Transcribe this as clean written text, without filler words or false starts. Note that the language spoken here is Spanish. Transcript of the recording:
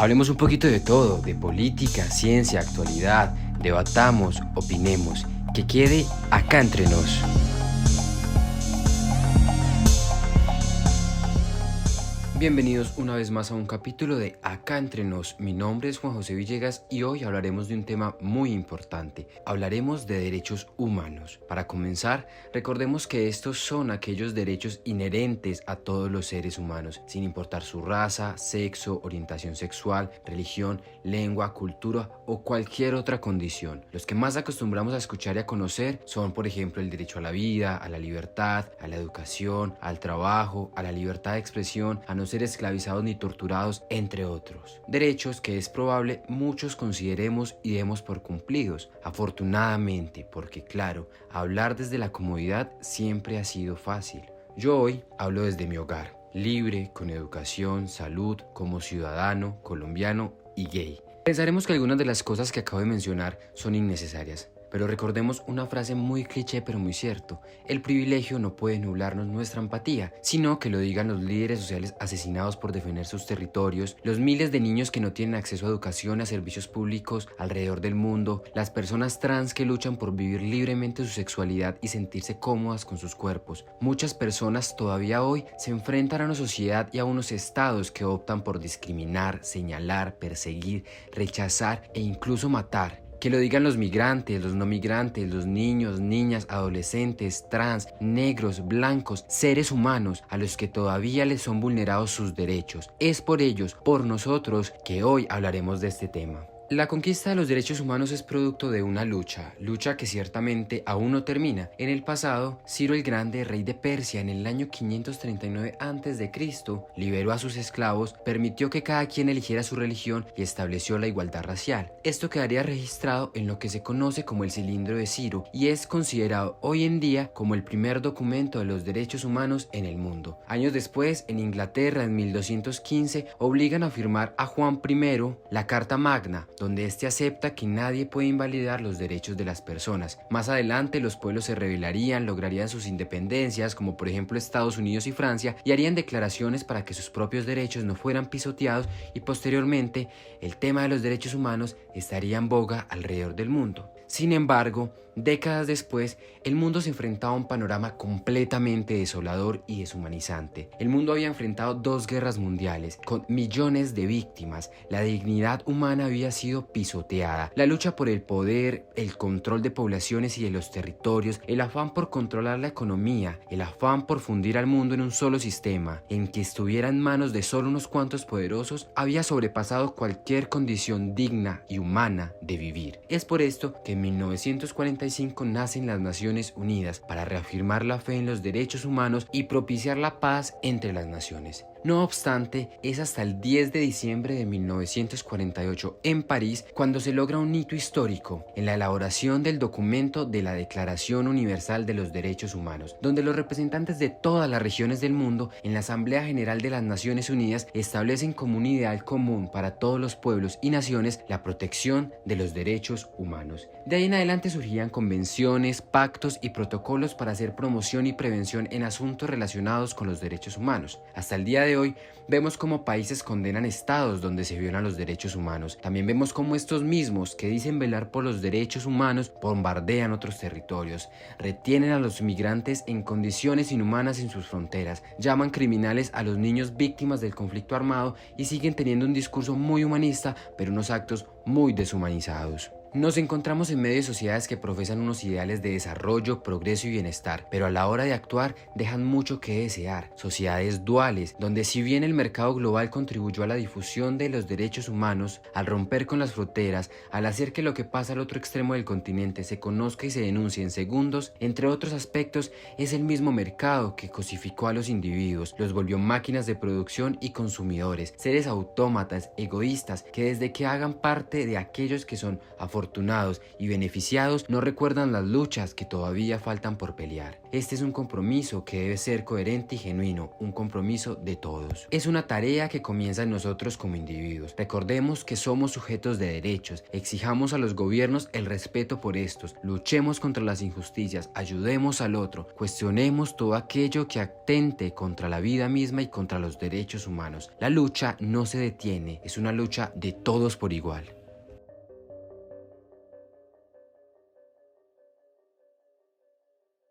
Hablemos un poquito de todo, de política, ciencia, actualidad, debatamos, opinemos, que quede acá entre nos. Bienvenidos una vez más a un capítulo de Acá Entre Nos. Mi nombre es Juan José Villegas y hoy hablaremos de un tema muy importante. Hablaremos de derechos humanos. Para comenzar, recordemos que estos son aquellos derechos inherentes a todos los seres humanos, sin importar su raza, sexo, orientación sexual, religión, lengua, cultura o cualquier otra condición. Los que más acostumbramos a escuchar y a conocer son, por ejemplo, el derecho a la vida, a la libertad, a la educación, al trabajo, a la libertad de expresión, a no ser esclavizados ni torturados, entre otros. Derechos que es probable muchos consideremos y demos por cumplidos, afortunadamente, porque claro, hablar desde la comodidad siempre ha sido fácil. Yo hoy hablo desde mi hogar, libre, con educación, salud, como ciudadano, colombiano y gay. Pensaremos que algunas de las cosas que acabo de mencionar son innecesarias. Pero recordemos una frase muy cliché pero muy cierto: el privilegio no puede nublarnos nuestra empatía, sino que lo digan los líderes sociales asesinados por defender sus territorios, los miles de niños que no tienen acceso a educación, a servicios públicos alrededor del mundo, las personas trans que luchan por vivir libremente su sexualidad y sentirse cómodas con sus cuerpos. Muchas personas todavía hoy se enfrentan a una sociedad y a unos estados que optan por discriminar, señalar, perseguir, rechazar e incluso matar. Que lo digan los migrantes, los no migrantes, los niños, niñas, adolescentes, trans, negros, blancos, seres humanos a los que todavía les son vulnerados sus derechos. Es por ellos, por nosotros, que hoy hablaremos de este tema. La conquista de los derechos humanos es producto de una lucha que ciertamente aún no termina. En el pasado, Ciro el Grande, rey de Persia, en el año 539 a.C., liberó a sus esclavos, permitió que cada quien eligiera su religión y estableció la igualdad racial. Esto quedaría registrado en lo que se conoce como el Cilindro de Ciro y es considerado hoy en día como el primer documento de los derechos humanos en el mundo. Años después, en Inglaterra, en 1215, obligan a firmar a Juan I la Carta Magna, donde éste acepta que nadie puede invalidar los derechos de las personas. Más adelante los pueblos se rebelarían, lograrían sus independencias, como por ejemplo Estados Unidos y Francia, y harían declaraciones para que sus propios derechos no fueran pisoteados, y posteriormente el tema de los derechos humanos estaría en boga alrededor del mundo. Sin embargo, décadas después, el mundo se enfrentaba a un panorama completamente desolador y deshumanizante. El mundo había enfrentado 2 guerras mundiales, con millones de víctimas. La dignidad humana había sido pisoteada. La lucha por el poder, el control de poblaciones y de los territorios, el afán por controlar la economía, el afán por fundir al mundo en un solo sistema, en que estuviera en manos de solo unos cuantos poderosos, había sobrepasado cualquier condición digna y humana de vivir. Es por esto que en 1945 nacen las Naciones Unidas para reafirmar la fe en los derechos humanos y propiciar la paz entre las naciones. No obstante, es hasta el 10 de diciembre de 1948 en París cuando se logra un hito histórico en la elaboración del documento de la Declaración Universal de los Derechos Humanos, donde los representantes de todas las regiones del mundo en la Asamblea General de las Naciones Unidas establecen como un ideal común para todos los pueblos y naciones la protección de los derechos humanos. De ahí en adelante surgían convenciones, pactos y protocolos para hacer promoción y prevención en asuntos relacionados con los derechos humanos. Hasta el día de hoy vemos cómo países condenan estados donde se violan los derechos humanos. También vemos cómo estos mismos que dicen velar por los derechos humanos bombardean otros territorios, retienen a los migrantes en condiciones inhumanas en sus fronteras, llaman criminales a los niños víctimas del conflicto armado y siguen teniendo un discurso muy humanista, pero unos actos muy deshumanizados. Nos encontramos en medio de sociedades que profesan unos ideales de desarrollo, progreso y bienestar, pero a la hora de actuar dejan mucho que desear. Sociedades duales, donde si bien el mercado global contribuyó a la difusión de los derechos humanos, al romper con las fronteras, al hacer que lo que pasa al otro extremo del continente se conozca y se denuncie en segundos, entre otros aspectos, es el mismo mercado que cosificó a los individuos, los volvió máquinas de producción y consumidores, seres autómatas, egoístas, que desde que hagan parte de aquellos que son afortunados afortunados y beneficiados no recuerdan las luchas que todavía faltan por pelear. Este es un compromiso que debe ser coherente y genuino, un compromiso de todos. Es una tarea que comienza en nosotros como individuos. Recordemos que somos sujetos de derechos, exijamos a los gobiernos el respeto por estos, luchemos contra las injusticias, ayudemos al otro, cuestionemos todo aquello que atente contra la vida misma y contra los derechos humanos. La lucha no se detiene, es una lucha de todos por igual.